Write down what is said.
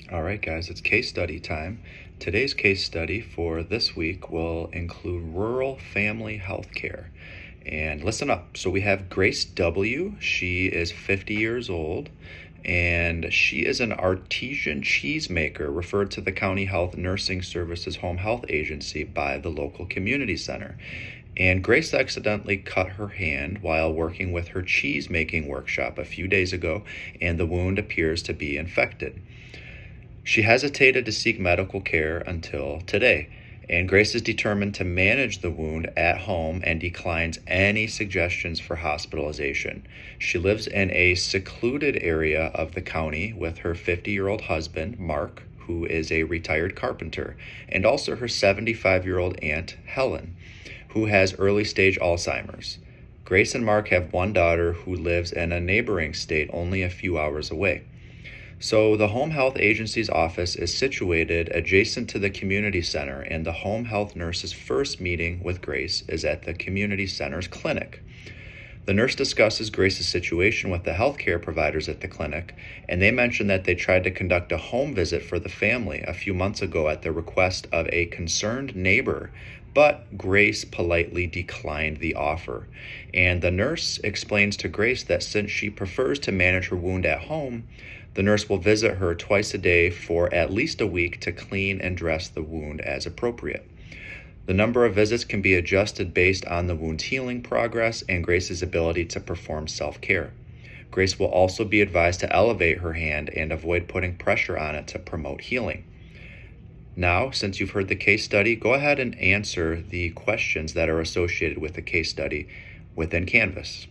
All right, guys, it's case study time. Today's case study for this week will include rural family health care. And listen up. So we have Grace W. She is 50 years old, and she is an artesian cheesemaker referred to the County Health Nursing Services Home Health Agency by the local community center. And Grace accidentally cut her hand while working with her cheese making workshop a few days ago, and the wound appears to be infected. She hesitated to seek medical care until today, and Grace is determined to manage the wound at home and declines any suggestions for hospitalization. She lives in a secluded area of the county with her 50-year-old husband, Mark, who is a retired carpenter, and also her 75-year-old aunt, Helen, who has early stage Alzheimer's. Grace and Mark have one daughter who lives in a neighboring state only a few hours away. So, the Home Health Agency's office is situated adjacent to the community center, and the home health nurse's first meeting with Grace is at the community center's clinic. The nurse discusses Grace's situation with the healthcare providers at the clinic, and they mention that they tried to conduct a home visit for the family a few months ago at the request of a concerned neighbor, but Grace politely declined the offer. And the nurse explains to Grace that since she prefers to manage her wound at home, the nurse will visit her twice a day for at least a week to clean and dress the wound as appropriate. The number of visits can be adjusted based on the wound's healing progress and Grace's ability to perform self-care. Grace will also be advised to elevate her hand and avoid putting pressure on it to promote healing. Now, since you've heard the case study, go ahead and answer the questions that are associated with the case study within Canvas.